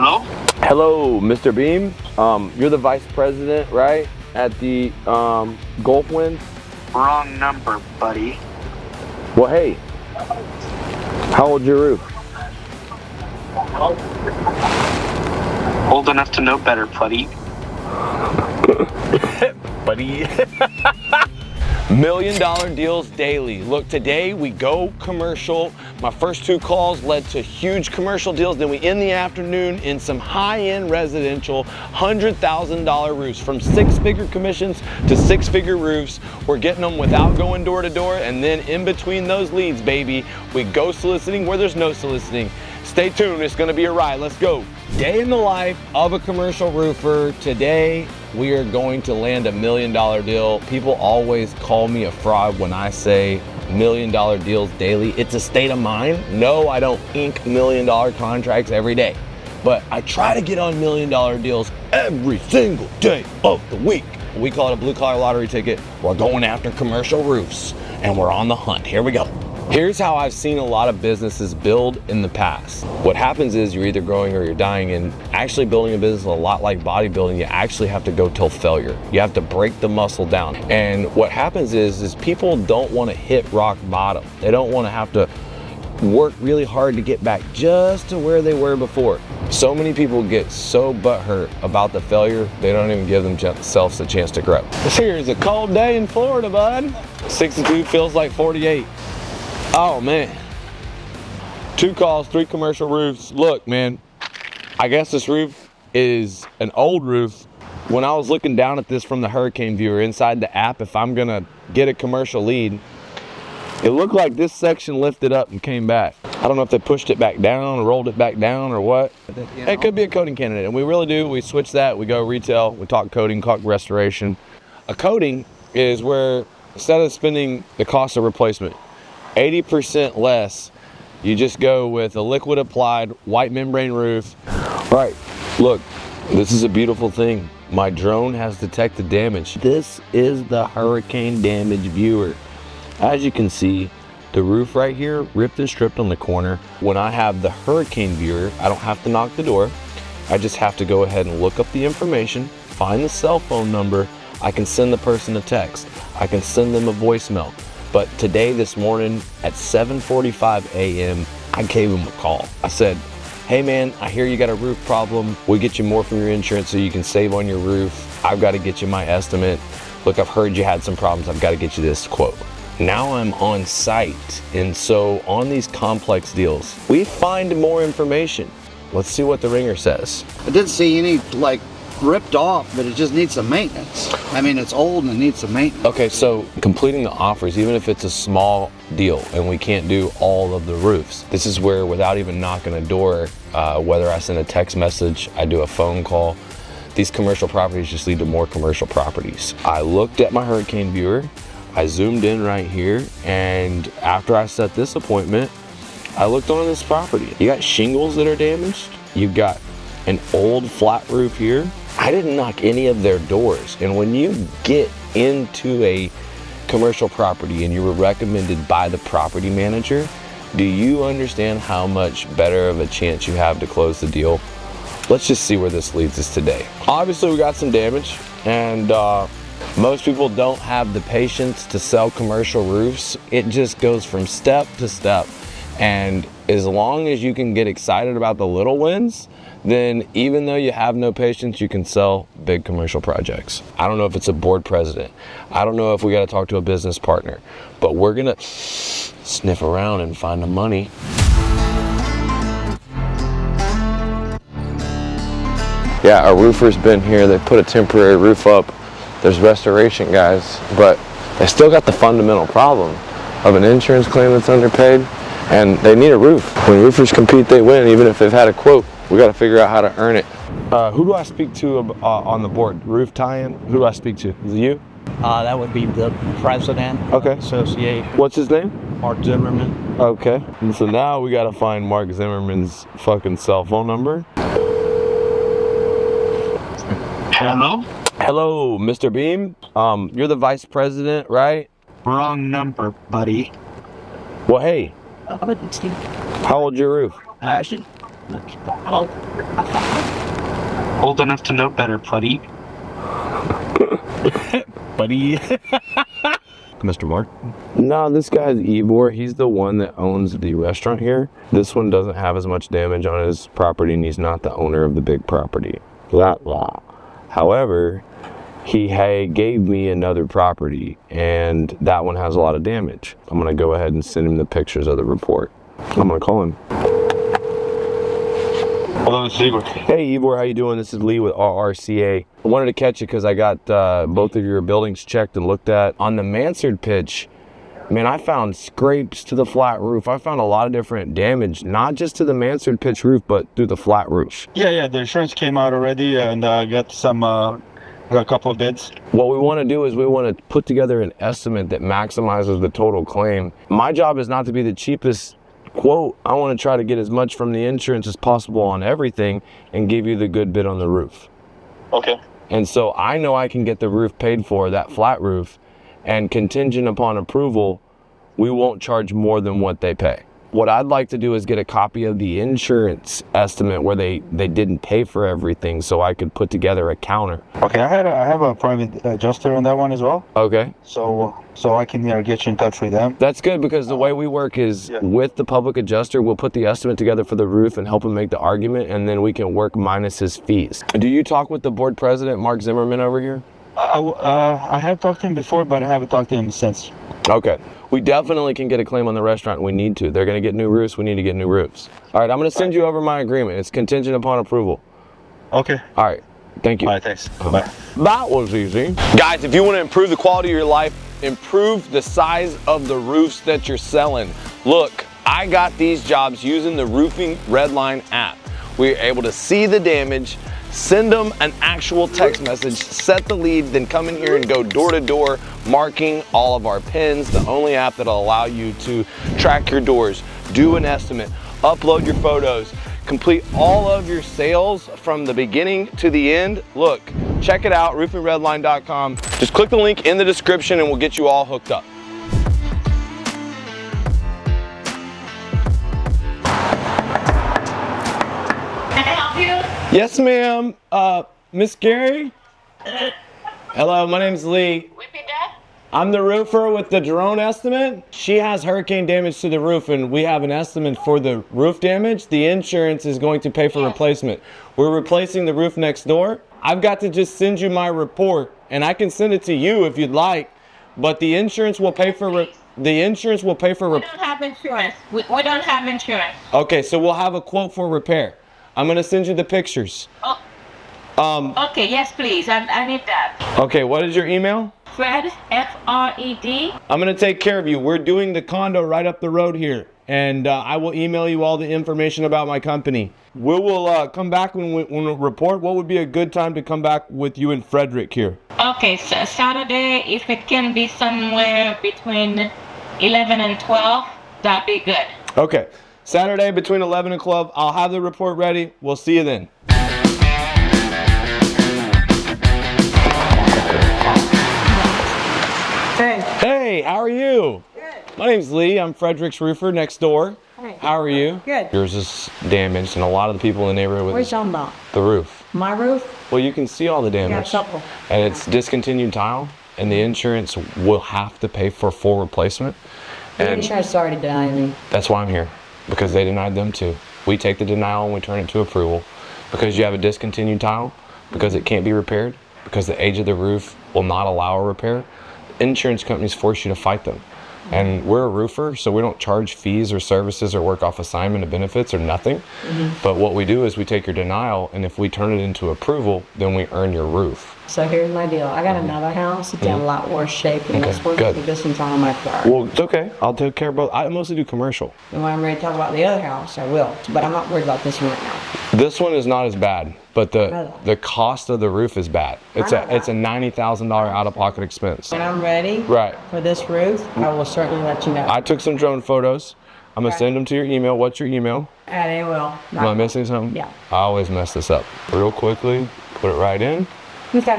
Hello? Hello, Mr. Beam. You're the vice president, right? At the Gulf Winds? Wrong number, buddy. Well, hey, how old's your roof? Old enough to know better, buddy. Buddy. $1 million deals daily. Look, today we go commercial. My first 2 calls led to huge commercial deals. Then we end the afternoon in some high-end residential $100,000 roofs. From 6-figure commissions to 6-figure roofs. We're getting them without going door to door. And then in between those leads, baby, we go soliciting where there's no soliciting. Stay tuned, it's gonna be a ride, let's go. Day in the life of a commercial roofer. Today, we are going to land $1 million deal. People always call me a fraud when I say $1 million deals daily. It's a state of mind. No, I don't ink $1 million contracts every day, but I try to get on $1 million deals every single day of the week. We call it a blue collar lottery ticket. We're going after commercial roofs and we're on the hunt. Here we go. Here's how I've seen a lot of businesses build in the past. What happens is you're either growing or you're dying, and actually building a business is a lot like bodybuilding. You actually have to go till failure. You have to break the muscle down. And what happens is people don't want to hit rock bottom. They don't want to have to work really hard to get back just to where they were before. So many people get so butthurt about the failure, they don't even give themselves a chance to grow. Here's a cold day in Florida, bud. 62 feels like 48. Oh man, 2 calls, 3 commercial roofs. Look, man, I guess this roof is an old roof. When I was looking down at this from the hurricane viewer inside the app, if I'm gonna get a commercial lead, it looked like this section lifted up and came back. I don't know if they pushed it back down or rolled it back down or what. It could be a coating candidate, and we really do. We switch that, we go retail, we talk coating, talk restoration. A coating is where instead of spending the cost of replacement, 80% less, you just go with a liquid applied white membrane roof. Right, look, this is a beautiful thing. My drone has detected damage. This is the hurricane damage viewer. As you can see, the roof right here ripped and stripped on the corner. When I have the hurricane viewer, I don't have to knock the door. I just have to go ahead and look up the information, find the cell phone number. I can send the person a text. I can send them a voicemail. But today, this morning at 7:45 a.m., I gave him a call. I said, hey man, I hear you got a roof problem. We'll get you more from your insurance so you can save on your roof. I've got to get you my estimate. Look, I've heard you had some problems. I've got to get you this quote. Now I'm on site. And so on these complex deals, we find more information. Let's see what the ringer says. I didn't see any like ripped off, but it just needs some maintenance. I mean, it's old and it needs some maintenance. Okay, so completing the offers, even if it's a small deal and we can't do all of the roofs, this is where without even knocking a door, whether I send a text message, I do a phone call, these commercial properties just lead to more commercial properties. I looked at my hurricane viewer, I zoomed in right here, and after I set this appointment, I looked on this property. You got shingles that are damaged, you've got an old flat roof here. I didn't knock any of their doors. And when you get into a commercial property and you were recommended by the property manager, do you understand how much better of a chance you have to close the deal? Let's just see where this leads us today. Obviously, we got some damage, and most people don't have the patience to sell commercial roofs. It just goes from step to step. And as long as you can get excited about the little wins, then even though you have no patience, you can sell big commercial projects. I don't know if it's a board president. I don't know if we got to talk to a business partner, but we're going to sniff around and find the money. Yeah, our roofer's been here. They put a temporary roof up. There's restoration guys, but they still got the fundamental problem of an insurance claim that's underpaid, and they need a roof. When roofers compete, they win, even if they've had a quote. We got to figure out how to earn it. Who do I speak to on the board? Roof tie-in? Who do I speak to? Is it you? That would be the president. Okay. Associate. What's his name? Mark Zimmerman. Okay. And so now we got to find Mark Zimmerman's fucking cell phone number. Hello? Hello, Mr. Beam. You're the vice president, right? Wrong number, buddy. Well, hey, how old's your roof? Actually, Old enough to know better, buddy. Buddy. Mr. Mark. No, this guy's Ivor. He's the one that owns the restaurant here. This one doesn't have as much damage on his property, and he's not the owner of the big property. Blah, blah. However, he gave me another property, and that one has a lot of damage. I'm going to go ahead and send him the pictures of the report. I'm going to call him. Hello, it's Igor. Hey, Ivor, how you doing? This is Lee with RRCA. I wanted to catch you because I got both of your buildings checked and looked at. On the mansard pitch, man, I found scrapes to the flat roof. I found a lot of different damage, not just to the mansard pitch roof, but through the flat roof. Yeah, the insurance came out already, and I got a couple of bids. What we want to do is we want to put together an estimate that maximizes the total claim. My job is not to be the cheapest quote. I want to try to get as much from the insurance as possible on everything and give you the good bid on the roof. Okay. And so I know I can get the roof paid for, that flat roof, and contingent upon approval, we won't charge more than what they pay. What I'd like to do is get a copy of the insurance estimate where they didn't pay for everything, so I could put together a counter. Okay, I have a private adjuster on that one as well. Okay. So I can get you in touch with them. That's good, because the way we work is with the public adjuster, we'll put the estimate together for the roof and help him make the argument, and then we can work minus his fees. Do you talk with the board president, Mark Zimmerman, over here? I have talked to him before, but I haven't talked to him since. Okay. We definitely can get a claim on the restaurant. We need to. They're going to get new roofs. We need to get new roofs. All right, I'm going to send you over my agreement. It's contingent upon approval. Okay. All right. Thank you. All right, thanks. Bye. That was easy. Guys, if you want to improve the quality of your life, improve the size of the roofs that you're selling. Look, I got these jobs using the Roofing Redline app. We're able to see the damage, send them an actual text message, set the lead, then come in here and go door to door, marking all of our pins. The only app that'll allow you to track your doors, do an estimate, upload your photos, complete all of your sales from the beginning to the end. Look, check it out, roofingredline.com. Just click the link in the description and we'll get you all hooked up. Yes, ma'am. Miss Gary? Hello, my name's Lee. Repeat that? I'm the roofer with the drone estimate. She has hurricane damage to the roof, and we have an estimate for the roof damage. The insurance is going to pay for replacement. We're replacing the roof next door. I've got to just send you my report, and I can send it to you if you'd like, but the insurance will pay for the insurance will pay for We don't have insurance. We don't have insurance. Okay, so we'll have a quote for repair. I'm gonna send you the pictures. Oh, okay, yes, please. I need that. Okay, what is your email? Fred, F-R-E-D. I'm gonna take care of you. We're doing the condo right up the road here, and I will email you all the information about my company. We will come back when we report. What would be a good time to come back with you and Frederick here? Okay, so Saturday, if it can be somewhere between 11 and 12, that'd be good. Okay, Saturday between 11 and 12. I'll have the report ready. We'll see you then. Hey. Hey, how are you? Good. My name's Lee. I'm Frederick's roofer next door. Hey. How are you? Good. Yours is damaged, and a lot of the people in the neighborhood What are you with talking about? the roof. My roof? Well, you can see all the Yeah, a damage. couple. And it's discontinued tile, and the insurance will have to pay for full replacement. The And insurance already denied me. that's why I'm here, because they denied them too. We take the denial and we turn it to approval. Because you have a discontinued tile, because it can't be repaired, because the age of the roof will not allow a repair, insurance companies force you to fight them. And we're a roofer, so we don't charge fees or services or work off assignment of benefits or nothing. But what we do is we take your denial, and if we turn it into approval, then we earn your roof. So here's my deal. I got another house. It's in a lot worse shape than this one. good. This one's on my car. Well, it's okay. I'll take care of both. I mostly do commercial. And when I'm ready to talk about the other house, I will. But I'm not worried about this one right now. This one is not as bad, but No. the cost of the roof is bad. It's I know a $90,000 out-of-pocket expense. When I'm ready Right. for this roof, I will certainly let you know. I took some drone photos. I'm gonna send them to your email. What's your email? And they will. Am I missing something? Yeah. I always mess this up. Real quickly, put it right in. Okay.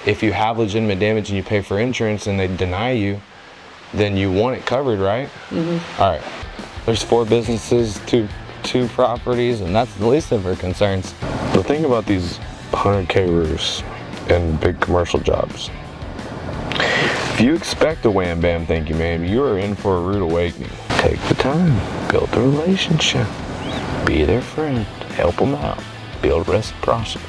If you have legitimate damage and you pay for insurance and they deny you, then you want it covered, right? All right. There's 4 businesses, 2 2 properties, and that's the least of her concerns. The thing about these 100K roofs and big commercial jobs, if you expect a wham bam thank you ma'am, you are in for a rude awakening. Take the time, build the relationship, be their friend, help them out, build reciprocity.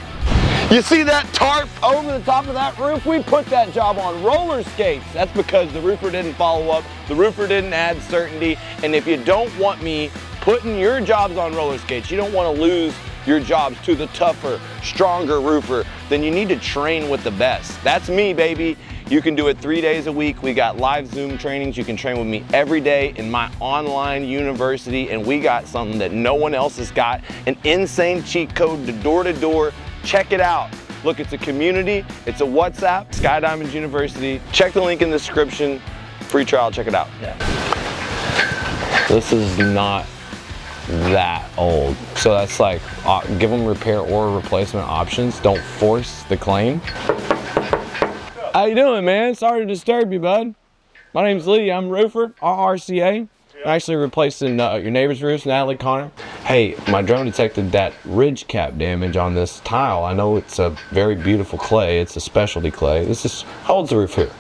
You see that tarp over the top of that roof? We put that job on roller skates. That's because the roofer didn't follow up, the roofer didn't add certainty, and if you don't want me putting your jobs on roller skates, you don't want to lose your jobs to the tougher, stronger roofer, then you need to train with the best. That's me, baby. You can do it 3 days a week. We got live Zoom trainings. You can train with me every day in my online university, and we got something that no one else has got, an insane cheat code to door. Check it out. Look, it's a community, it's a WhatsApp, Sky Diamonds University. Check the link in the description. Free trial, check it out. Yeah. This is not that old. So that's like, give them repair or replacement options. Don't force the claim. How you doing, man? Sorry to disturb you, bud. My name's Lee, I'm a roofer, RRCA. I'm actually replacing your neighbor's roofs, Natalie, Connor. Hey, my drone detected that ridge cap damage on this tile. I know it's a very beautiful clay. It's a specialty clay. This is, how old's the roof here?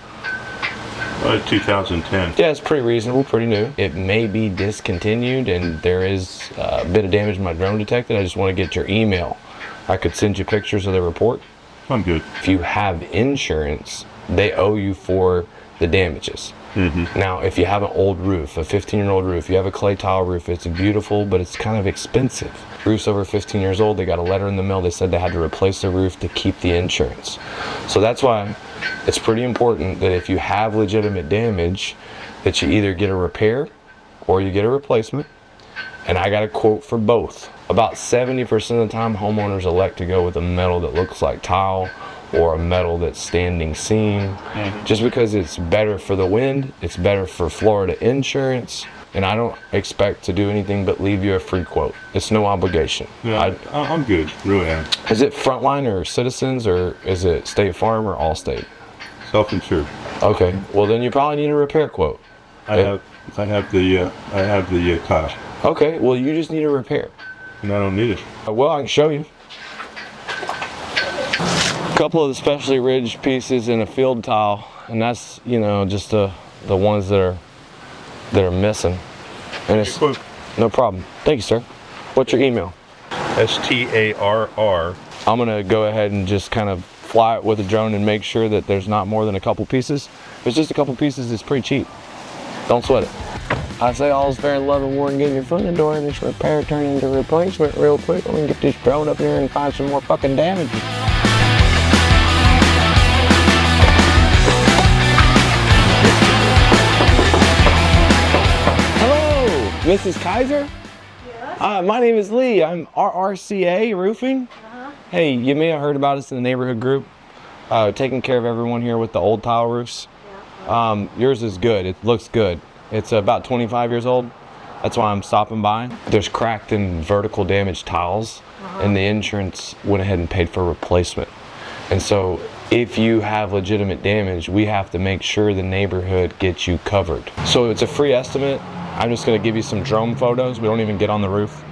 2010. Yeah, it's pretty reasonable, pretty new. It may be discontinued and there is a bit of damage my drone detected. I just want to get your email. I could send you pictures of the report. I'm good. If you have insurance, they owe you for the damages. Now, if you have an old roof, a 15-year-old roof, you have a clay tile roof, it's beautiful, but it's kind of expensive. Roofs over 15 years old, they got a letter in the mail, they said they had to replace the roof to keep the insurance. So that's why it's pretty important that if you have legitimate damage, that you either get a repair or you get a replacement. And I got a quote for both. About 70% of the time, homeowners elect to go with a metal that looks like tile or a metal that's standing seam, just because it's better for the wind, it's better for Florida insurance, and I don't expect to do anything but leave you a free quote. It's no obligation. Yeah, I'm good, really am. Is it Frontline or Citizens, or is it State Farm or Allstate? Self-insured. Okay, well then you probably need a repair quote. I have the tile. Okay, well you just need a repair. And I don't need it. Well, I can show you. A couple of the specialty ridge pieces in a field tile, and that's, you know, just the ones that are missing. And it's no problem. Thank you, sir. What's your email? STARR. I'm gonna go ahead and just kind of fly it with a drone and make sure that there's not more than a couple pieces. If it's just a couple pieces, it's pretty cheap. Don't sweat it. I say all's fair in love and war and getting your foot in the door, and this repair turn into replacement real quick. We can get this drone up here and find some more fucking damage. Hello, Mrs. Kaiser? Yes. My name is Lee. I'm RRCA Roofing. Hey, you may have heard about us in the neighborhood group. Taking care of everyone here with the old tile roofs. Yeah. Yours is good. It looks good. It's about 25 years old. That's why I'm stopping by. There's cracked and vertical damaged tiles, and the insurance went ahead and paid for replacement. And so if you have legitimate damage, we have to make sure the neighborhood gets you covered. So it's a free estimate. I'm just gonna give you some drone photos. We don't even get on the roof.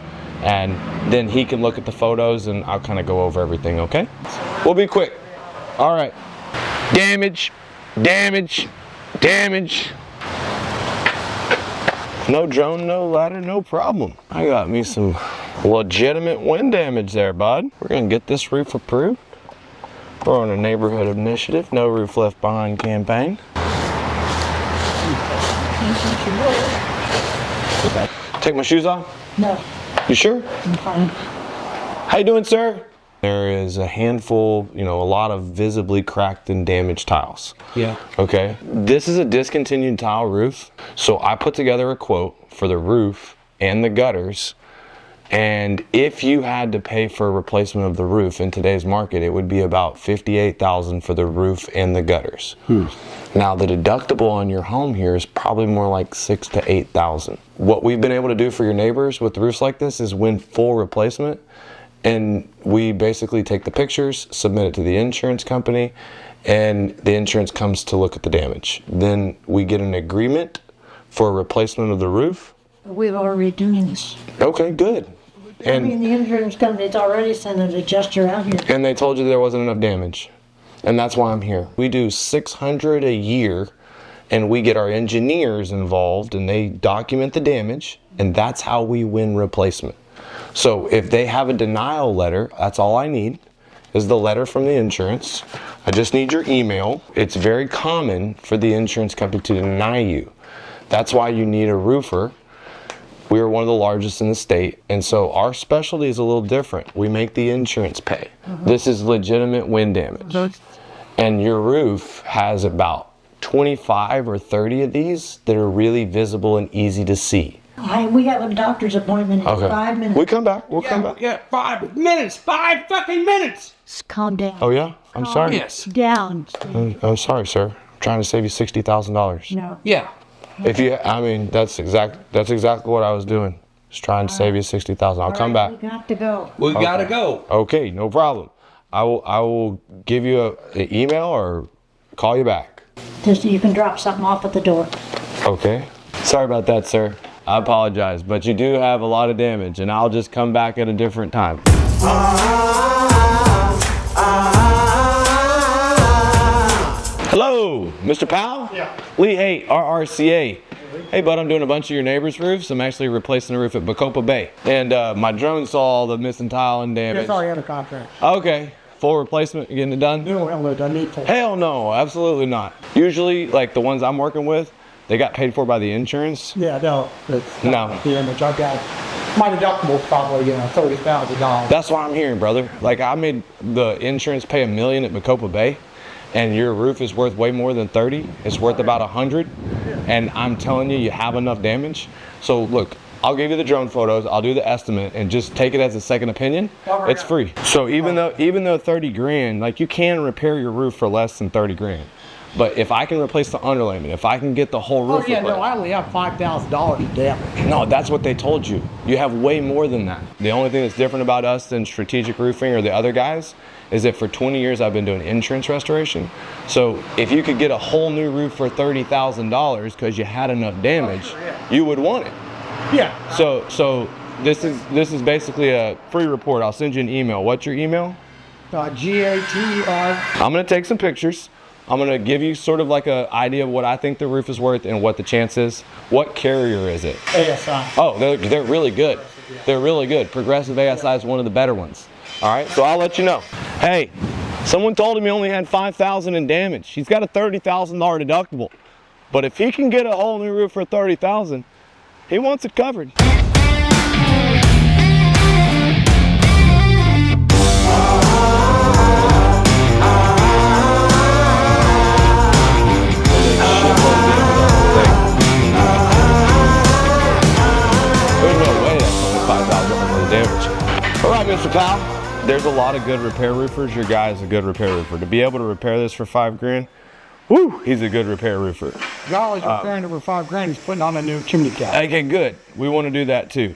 And then he can look at the photos and I'll kind of go over everything, okay? We'll be quick. All right. Damage, damage, damage. No drone, no ladder, no problem. I got me some legitimate wind damage there, bud. We're gonna get this roof approved. We're on a neighborhood initiative, no roof left behind campaign. Take my shoes off? No. You sure? I'm fine. How you doing, sir? There is a handful, a lot of visibly cracked and damaged tiles. Yeah. Okay. This is a discontinued tile roof. So I put together a quote for the roof and the gutters. And if you had to pay for a replacement of the roof in today's market, it would be about $58,000 for the roof and the gutters. Now the deductible on your home here is probably more like $6,000 to $8,000. What we've been able to do for your neighbors with roofs like this is win full replacement. And we basically take the pictures, submit it to the insurance company, and the insurance comes to look at the damage. Then we get an agreement for a replacement of the roof, We've already done this. Okay, good. I mean, the insurance company's already sent an adjuster out here. And they told you there wasn't enough damage. And that's why I'm here. We do 600 a year, and we get our engineers involved, and they document the damage, and that's how we win replacement. So if they have a denial letter, that's all I need, is the letter from the insurance. I just need your email. It's very common for the insurance company to deny you. That's why you need a roofer. We are one of the largest in the state, and so our specialty is a little different. We make the insurance pay. This is legitimate wind damage. And your roof has about 25 or 30 of these that are really visible and easy to see. We have a doctor's appointment in 5 minutes. We come back. We'll come back. Yeah, 5 minutes. 5 fucking minutes. Just calm down. Oh yeah? I'm sorry. Yes. Down. I'm sorry, sir. I'm trying to save you $60,000. No. Yeah. If you, I mean, that's exactly what I was doing. Just trying to save you $60,000. I'll come back. We got to go. We gotta go. Okay, no problem. I will give you an email or call you back. Just you can drop something off at the door. Okay. Sorry about that, sir. I apologize, but you do have a lot of damage, and I'll just come back at a different time. Hello, Mr. Powell? Yeah. Lee Haight, RRCA. Hey, bud, I'm doing a bunch of your neighbors' roofs. I'm actually replacing a roof at Bacopa Bay. And my drone saw all the missing tile and damage. It's already under contract. Okay. Full replacement, you getting it done? No, hell no, I need full. Hell no, absolutely not. Usually, like the ones I'm working with, they got paid for by the insurance. Yeah, no. It's No. the image. I've got my deductible's probably, $30,000. That's what I'm hearing, brother. Like, I made the insurance pay $1 million at Bacopa Bay, and your roof is worth way more than 30. It's worth about 100, and I'm telling you, you have enough damage. So look, I'll give you the drone photos, I'll do the estimate, and just take it as a second opinion. It's free. So even though 30 grand, like, you can repair your roof for less than 30 grand. But if I can replace the underlayment, if I can get the whole roof Oh, yeah, replaced, no, I only have $5,000 in damage. no, that's what they told you. You have way more than that. The only thing that's different about us than Strategic Roofing or the other guys is that for 20 years I've been doing insurance restoration. So if you could get a whole new roof for $30,000 because you had enough damage, you would want it. Yeah. So this is basically a free report. I'll send you an email. What's your email? GATR. I'm gonna take some pictures. I'm gonna give you sort of like an idea of what I think the roof is worth and what the chance is. What carrier is it? ASI. Oh, they're really good. They're really good. Progressive ASI is one of the better ones. All right, so I'll let you know. Hey, someone told him he only had $5,000 in damage. He's got a $30,000 deductible. But if he can get a whole new roof for $30,000, he wants it covered. There's no way that's only $5,000 worth of damage. All right, Mr. Powell, there's a lot of good repair roofers. Your guy is a good repair roofer. To be able to repair this for $5 grand, whoo, he's a good repair roofer. Y'all is repairing it for $5 grand. He's putting on a new chimney cap. Okay, good. We want to do that too.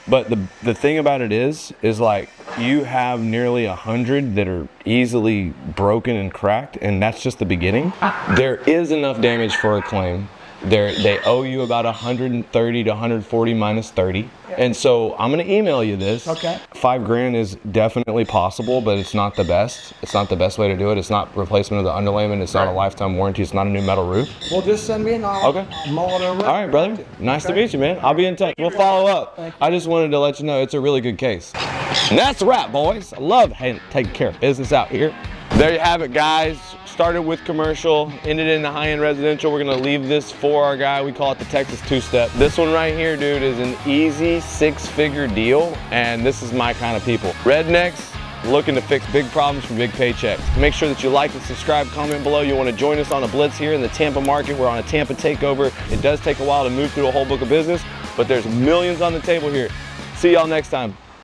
But the thing about it is like you have nearly 100 that are easily broken and cracked, and that's just the beginning. There is enough damage for a claim. They owe you about 130 to 140 minus 30. And so I'm gonna email you this. Okay. $5 grand is definitely possible, but it's not the best. It's not the best way to do it. It's not replacement of the underlayment. It's not a lifetime warranty. It's not a new metal roof. Well, just send me an email. Okay. Mull it over. All right, brother. Nice to meet you, man. I'll be in touch. We'll follow up. I just wanted to let you know it's a really good case. And that's a wrap, boys. I love taking care of business out here. There you have it, guys. Started with commercial, ended in the high-end residential. We're gonna leave this for our guy. We call it the Texas two-step. This one right here, dude, is an easy 6-figure deal, and this is my kind of people. Rednecks looking to fix big problems for big paychecks. Make sure that you like and subscribe, comment below. You wanna join us on a blitz here in the Tampa market. We're on a Tampa takeover. It does take a while to move through a whole book of business, but there's millions on the table here. See y'all next time.